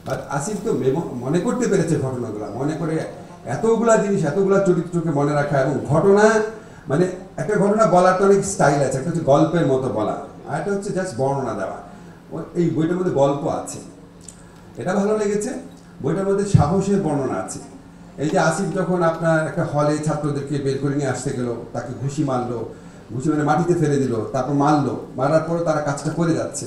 But Asif তো মনে করতে পেরেছে ঘটনাগুলো, মনে করে এতগুলা জিনিস এতগুলা চরিত্রকে মনে রাখা এবং ঘটনা মানে একটা ঘটনা বলার তো অনেক স্টাইল আছে, একটা হচ্ছে গল্পের মতো বলা আর একটা হচ্ছে জাস্ট বর্ণনা দেওয়া। এই বইটার মধ্যে গল্প আছে, এটা ভালো লেগেছে। বইটার মধ্যে সাহসের বর্ণনা আছে। এই যে আসিফ যখন আপনার একটা হলে ছাত্রদেরকে বের করে নিয়ে আসতে গেল, তাকে ঘুষি মারলো, ঘুষি মানে মাটিতে ফেলে দিল, তারপর মারলো, মারার পরও তারা কাজটা করে যাচ্ছে।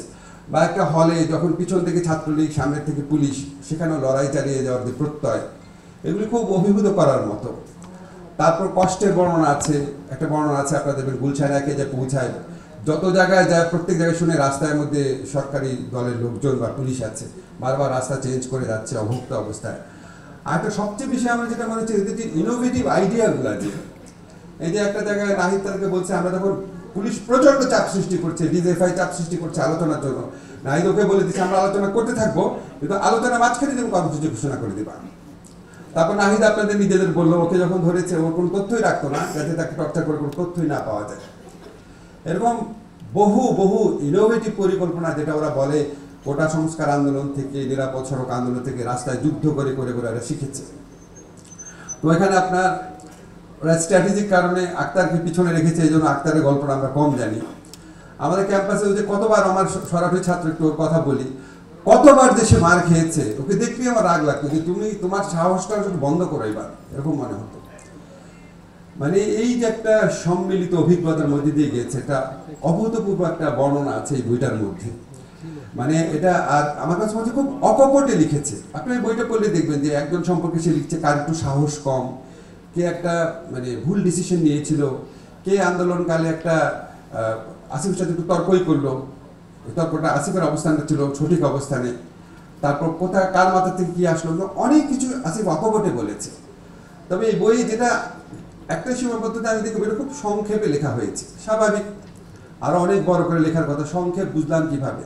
বা একটা হলে যখন পিছন থেকে ছাত্রলীগ, সামনের থেকে পুলিশ, সেখানেও লড়াই চালিয়ে যাওয়ার যে প্রত্যয়, এগুলি খুব অভিভূত করার মতো। তারপর কষ্টের বর্ণনা আছে, একটা বর্ণনা আছে আপনার দেখবেন গুলশানাকে যে পৌঁছায়, যত জায়গায় যায় প্রত্যেক জায়গায় শুনে রাস্তার মধ্যে সরকারি দলের লোকজন বা পুলিশ আছে, বারবার রাস্তা চেঞ্জ করে যাচ্ছে অভুক্ত অবস্থায়। আর একটা সবচেয়ে বেশি আমার যেটা মনে হচ্ছে এদের যে ইনোভেটিভ আইডিয়াগুলো আছে, এই যে একটা জায়গায় নাহিদ তাদেরকে বলছে আমরা যখন পুলিশ প্রচন্ড চাপ সৃষ্টি করছে, ডিজিএফআই চাপ সৃষ্টি করছে আলোচনার জন্য, নাহিদ ওকে বলে দিচ্ছে আমরা আলোচনা করতে থাকবো, কিন্তু আলোচনা মাঝখানে যেমন কর্মসূচি ঘোষণা করে দিবা। তারপর নাহিদ আপনাদের নিজেদের বললো, ওকে যখন ধরেছে ওর কোনো তথ্যই রাখতো না, যাতে তাকে টর্চার করে কোনো তথ্যই না পাওয়া যায়। এরকম বহু বহু ইনোভেটিভ পরিকল্পনা, যেটা ওরা বলে কোটা সংস্কার আন্দোলন থেকে, নিরাপদ সড়ক আন্দোলন থেকে রাস্তায় যুদ্ধ করে করে করে ওরা শিখেছে। তো এখানে আপনার ওরা স্ট্র্যাটেজিক কারণে আক্তারকে পিছনে রেখেছে, এই জন্য আক্তারের গল্পটা আমরা কম জানি। আমাদের ক্যাম্পাসে যে কতবার আমার সরাসরি ছাত্র, একটু ওর কথা বলি, কতবার যে সে মার খেয়েছে, ওকে দেখলেই আমার রাগ লাগতো যে তুমি তোমার সাহসটা শুধু বন্ধ করো এবার, এরকম মনে হতো। মানে এই যে একটা সম্মিলিত অভিজ্ঞতার মধ্যে দিয়ে গেছে, এটা অভূতপূর্ব একটা বর্ণনা আছে এই বইটার মধ্যে। মানে এটা আর আমার কাছে মনে খুব অকপটে লিখেছে। আপনি এই বইটা পড়লে দেখবেন যে একজন সম্পর্কে সে লিখছে কার একটু সাহস কম, কে একটা মানে ভুল ডিসিশন নিয়েছিল, কে আন্দোলনকালে একটা আসিফের সাথে একটু তর্কই করলো, তর্কটা আসিফের অবস্থানটা ছিল সঠিক অবস্থানে, তারপর কোথায় কার মাথা থেকে কি আসলো, অনেক কিছু আসিফ অকপটে বলেছে। তবে এই বই যেটা একটা সীমাবদ্ধতা আমি দেখব, এটা খুব সংক্ষেপে লেখা হয়েছে, স্বাভাবিক আরো অনেক বড় করে লেখার কথা, সংক্ষেপ বুঝলাম কিভাবে।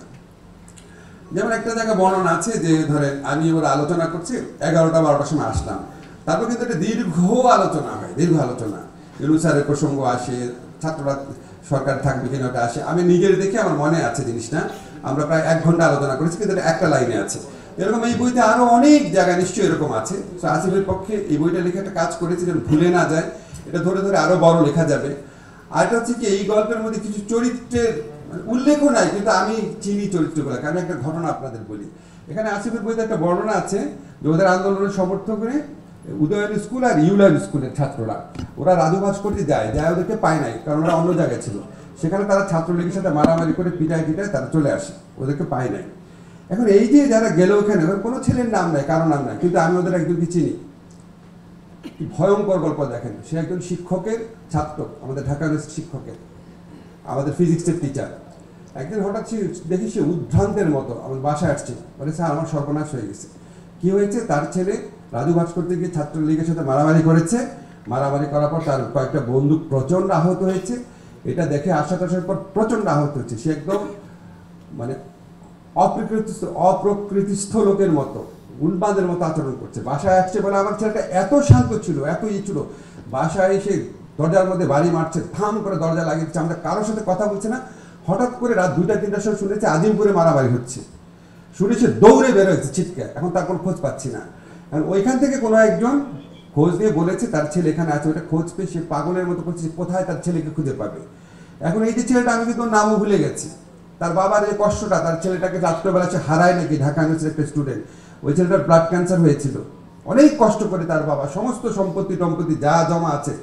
যেমন একটা জায়গা বর্ণনা আছে যে ধরেন আমি ওরা আলোচনা করছি 11টা-12টার সময় আসলাম, তারপর কিন্তু একটা দীর্ঘ আলোচনা হয়, দীর্ঘ আলোচনা, ইলুসারের প্রসঙ্গ আসে, ছাত্ররা সরকার থাকবে কিনা ওটা আসে। আমি নিজের দেখে আমার মনে আছে জিনিসটা, আমরা প্রায় 1 ঘন্টা আলোচনা করেছি, কিন্তু এটা একটা লাইনে আছে। এরকম এই বইতে আরো অনেক জায়গায় নিশ্চয়ই এরকম আছে। তো আসিফের পক্ষে এই বইটা লিখে একটা কাজ করেছি যেন ভুলে না যায়, এটা ধরে ধরে আরো বড় লেখা যাবে। আর এটা হচ্ছে কি, এই গল্পের মধ্যে কিছু চরিত্রের উল্লেখও নাই, কিন্তু আমি চিনি চরিত্রগুলো। আমি একটা ঘটনা আপনাদের বলি। এখানে আসিফের বইতে একটা বর্ণনা আছে যে ওদের আন্দোলনের সমর্থকরে উদয়ন স্কুল আর ইউলার স্কুলের ছাত্ররা, ওরা রাজুভাজ করতে যায়, ওদেরকে পায় নাই, কারণ ওরা অন্য জায়গায় ছিল। সেখানে তারা ছাত্রলীগের সাথে মারামারি করে পিটায় তারা চলে আসে, ওদেরকে পায় নাই। এখন এই যে যারা গেল ওখানে, কোনো ছেলের নাম নাই, কারো নাম নাই, কিন্তু আমি ওদের একজনকে চিনি। ভয়ঙ্কর গল্প দেখেন, সে একজন শিক্ষকের ছাত্র, আমাদের ঢাকা ইউনিভার্সিটির শিক্ষকের, আমাদের ফিজিক্সের টিচার। একদিন হঠাৎ দেখি সে উদ্ভ্রান্তের মতো আমার বাসায় আসছে, বলে স্যার আমার সর্বনাশ হয়ে গেছে। কি হয়েছে? তার ছেলে রাজু ভাজ করতে গিয়ে ছাত্রলীগের সাথে মারামারি করেছে, মারামারি করার পর তার কয়েকটা বন্দুক প্রচণ্ড আহত হয়েছে। এটা দেখে আসার পর প্রচণ্ড আহত হচ্ছে, সে একদম মানে অপ্রকৃতিস্থ লোকের মতো, উন্মাদের মতো আচরণ করছে। বাসায় আসছে বলে আমার ছেলেটা এত শান্ত ছিল, এত ছিল, বাসায় এসে দরজার মধ্যে বাড়ি মারছে, থাম করে দরজা লাগিয়েছে, আমরা কারোর সাথে কথা বলছে না। হঠাৎ করে রাত 2টা-3টার সময় শুনেছে আজিমপুরে মারামারি হচ্ছে, শুনেছে দৌড়ে বের হয়েছে ছিটকে, এখন তার কোনো খোঁজ পাচ্ছি না। কারণ ওইখান থেকে কোনো একজন খোঁজ দিয়ে বলেছে তার ছেলে এখানে আছে, ওটা খোঁজ পেয়ে সে পাগলের মতো করছে কোথায় তার ছেলেকে খুঁজে পাবে। এখন এই যে ছেলেটা, আমি কিন্তু নামও ভুলে গেছি, তার বাবার এই কষ্টটা, তার ছেলেটাকে রাত্রেবেলা সে হারায় নাকি, ঢাকা ইউনিভার্সিটির একটা স্টুডেন্ট, ওই ছেলেটার ব্লাড ক্যান্সার হয়েছিল, অনেক কষ্ট করে তার বাবা সমস্ত সম্পত্তি যা জমা আছে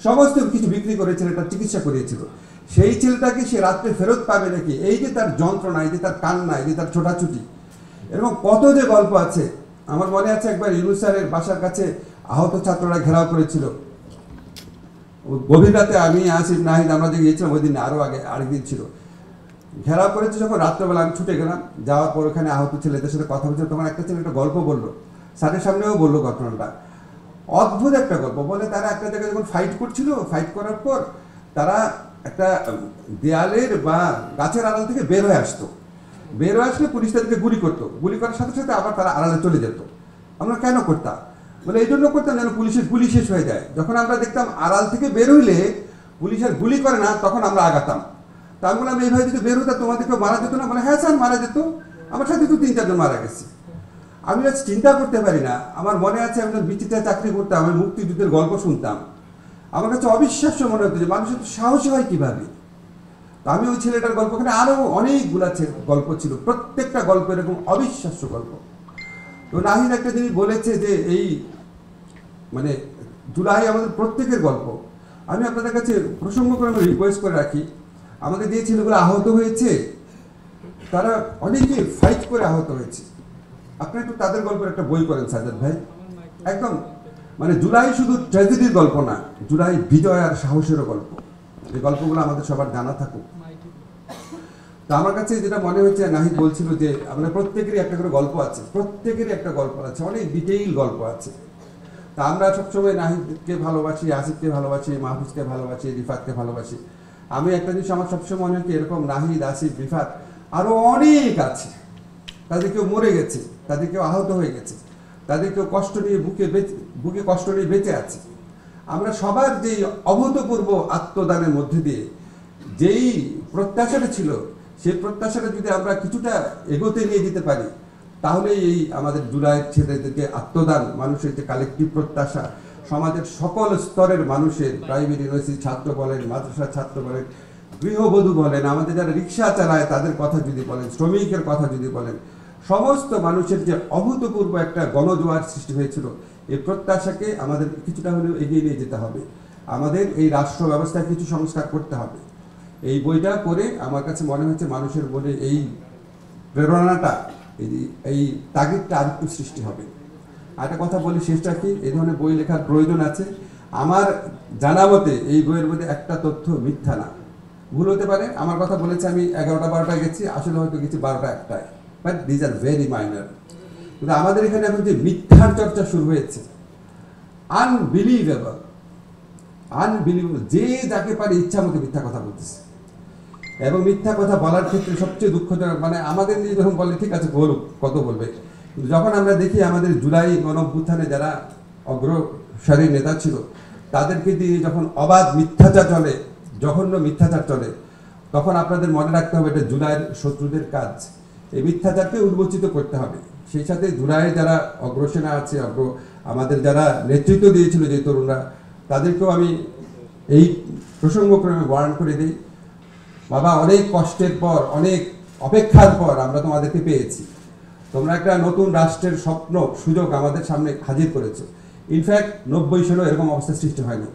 সমস্ত কিছু বিক্রি করে ছেলেটার চিকিৎসা করিয়েছিল। সেই ছেলেটাকে সে রাত্রে ফেরত পাবে নাকি, এই যে তার যন্ত্রণা, এই যে তার কান্না, এই যে তার ছোটাছুটি, এরকম কত যে গল্প আছে। আমার মনে আছে একবার ইউনুস স্যারের বাসার কাছে আহত ছাত্ররা ঘেরাও করেছিল, গভীর রাতে আমি আসিফ নাহিদ আমরা যে গিয়েছিলাম ওই দিন, আরও আগে আরেকদিন ছিল, ঘেরাও করেছে যখন রাত্রেবেলা আমি ছুটে গেলাম, যাওয়ার পর ওখানে আহত ছেলেদের সাথে কথা বলছিল, তখন একটা ছেলে একটা গল্প বললো, স্যারের সামনেও বললো ঘটনাটা, অদ্ভুত একটা গল্প। বলে তারা একটা জায়গায় যখন ফাইট করছিল, ফাইট করার পর তারা একটা দেয়ালের বা গাছের আড়াল থেকে বের হয়ে আসতো, বের হয়ে আসলে পুলিশ তাদেরকে গুলি করতো, গুলি করার সাথে সাথে আবার তারা আড়ালে চলে যেত। আমরা কেন করতাম? বলে এই জন্য করতাম যেন পুলিশের গুলি শেষ হয়ে যায়। যখন আমরা দেখতাম আড়াল থেকে বের হইলে পুলিশের গুলি করে না, তখন আমরা আগাতাম। তা আমি বললাম এইভাবে যদি বের হতো তোমাদেরকে মারা যেত না? বলে হ্যাঁ স্যার মারা যেত, আমার সাথে তো 3-4 জন মারা গেছে। আমি আজ চিন্তা করতে পারি না, আমার মনে আছে আমি যখন বিচিত্রা চাকরি করতাম, আমি মুক্তিযুদ্ধের গল্প শুনতাম, আমার কাছে অবিশ্বাস্য মনে হতো যে মানুষের সাহসী হয় কিভাবে। তো আমি ওই ছেলেটার গল্প, ওখানে আরো অনেকগুলা গল্প ছিল, প্রত্যেকটা গল্প এরকম অবিশ্বাস্য গল্প। তো নাহিদ একটা জিনিস বলেছে যে এই মানে জুলাই আমাদের প্রত্যেকের গল্প। আমি আপনাদের কাছে প্রসঙ্গ করে আমি রিকোয়েস্ট করে রাখি, আমাদের যে ছেলেগুলো আহত হয়েছে তারা অনেকে ফাইট করে আহত হয়েছে। আপনি একটু তাদের গল্পের একটা বই করেন সাজ্জাদ ভাই, একদম মানে জুলাই শুধু ট্র্যাজেডির গল্প না, জুলাই বিজয় আর সাহসেরও গল্প। এই গল্পগুলো আমাদের সবার জানা থাকুক। তো আমার কাছে যেটা মনে হচ্ছে, নাহিদ বলছিল যে আমরা প্রত্যেকেরই একটা করে গল্প আছে, প্রত্যেকেরই একটা গল্প আছে, অনেক ডিটেইল গল্প আছে। তা আমরা সবসময় নাহিদকে ভালোবাসি, আসিফকে ভালোবাসি, মাহফুজকে ভালোবাসি, রিফাতকে ভালোবাসি। আমি একটা জিনিস আমার সবসময় মনে হয় কি, এরকম নাহিদ, আসিফ, রিফাত আরো অনেক আছে। তাদের কেউ মরে গেছে, তাদের কেউ আহত হয়ে গেছে, তাদের কেউ কষ্ট নিয়ে বুকে কষ্ট নিয়ে বেঁচে আছে। আমরা সবার যেই অভূতপূর্ব আত্মদানের মধ্যে দিয়ে যেই প্রত্যাশাটা ছিল, সেই প্রত্যাশাটা যদি আমরা কিছুটা এগোতে নিয়ে যেতে পারি, তাহলে এই আমাদের জুলাইয়ের ছেলেদেরকে আত্মদান, মানুষের যে কালেকটিভ প্রত্যাশা, সমাজের সকল স্তরের মানুষের, প্রাইমারি ইউনিভার্সিটি ছাত্র বলেন, মাদ্রাসার ছাত্র বলেন, গৃহবধূ বলেন, আমাদের যারা রিক্সা চালায় তাদের কথা যদি বলেন, শ্রমিকের কথা যদি বলেন, সমস্ত মানুষের যে অভূতপূর্ব একটা গণজোয়ার সৃষ্টি হয়েছিল, এই প্রত্যাশাকে আমাদের কিছুটা হলেও এগিয়ে নিয়ে যেতে হবে। আমাদের এই রাষ্ট্র ব্যবস্থায় কিছু সংস্কার করতে হবে। এই বইটা করে আমার কাছে মনে হচ্ছে মানুষের মনে এই প্রেরণাটা, এই তাগিদটা আরেকটু সৃষ্টি হবে। একটা কথা বলি, শেষটা কি, এই ধরনের বই লেখার প্রয়োজন আছে। আমার জানা মতে এই বইয়ের মধ্যে একটা তথ্য মিথ্যা না, ভুল হতে পারে। আমার কথা বলেছে আমি 11টা 12টায় গেছি, আসলে হয়তো গেছি 12টা 1টায়, but these are very minor. কিন্তু আমাদের এখানে এখন যে মিথ্যার চর্চা শুরু হয়েছে, আনবিলিভেবল, যে যাকে পারে ইচ্ছা মতো মিথ্যা কথা বলতেছে। এবং মিথ্যা কথা বলার ক্ষেত্রে সবচেয়ে দুঃখজনক, মানে আমাদের নিয়ে যখন বলে ঠিক আছে বলুক, কত বলবে, কিন্তু যখন আমরা দেখি আমাদের জুলাই গণঅভ্যুত্থানে যারা অগ্রসারী নেতা ছিল, তাদেরকে দিয়ে যখন অবাধ মিথ্যাচার চলে, জঘন্য মিথ্যাচার চলে, তখন আপনাদের মনে রাখতে হবে এটা জুলাইয়ের শত্রুদের কাজ। এই মিথ্যাচারকে উন্মোচিত করতে হবে। সেই সাথে জুলাইয়ে যারা অগ্রসেনা আছে, আমাদের যারা নেতৃত্ব দিয়েছিল যে তরুণরা, তাদেরকেও আমি এই প্রসঙ্গক্রমে বর্ণন করে দিই, বাবা অনেক কষ্টের পর, অনেক অপেক্ষার পর আমরা তোমাদেরকে পেয়েছি। তোমরা একটা নতুন রাষ্ট্রের স্বপ্ন, সুযোগ আমাদের সামনে হাজির করেছো। ইনফ্যাক্ট 90 সালেও এরকম অবস্থা সৃষ্টি হয়নি,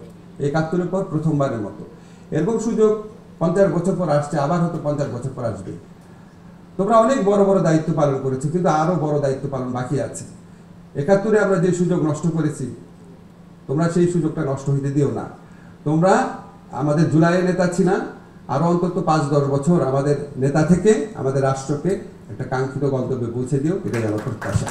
71-এর পর প্রথমবারের মতো। এরকম সুযোগ 50 বছর পর আসছে, আবার হয়তো 50 বছর পর আসবে। তোমরা অনেক বড় বড় দায়িত্ব পালন করেছো, কিন্তু আরো বড় দায়িত্ব পালন বাকি আছে। 71-এ আমরা যে সুযোগ নষ্ট করেছি, তোমরা সেই সুযোগটা নষ্ট হইতে দিও না। তোমরা আমাদের জুলাইয়ের নেতা ছিলা, আরো অন্তত 5-10 বছর আমাদের নেতা থেকে আমাদের রাষ্ট্রকে একটা কাঙ্ক্ষিত গন্তব্যে পৌঁছে দিও, এটাই আমার প্রত্যাশা।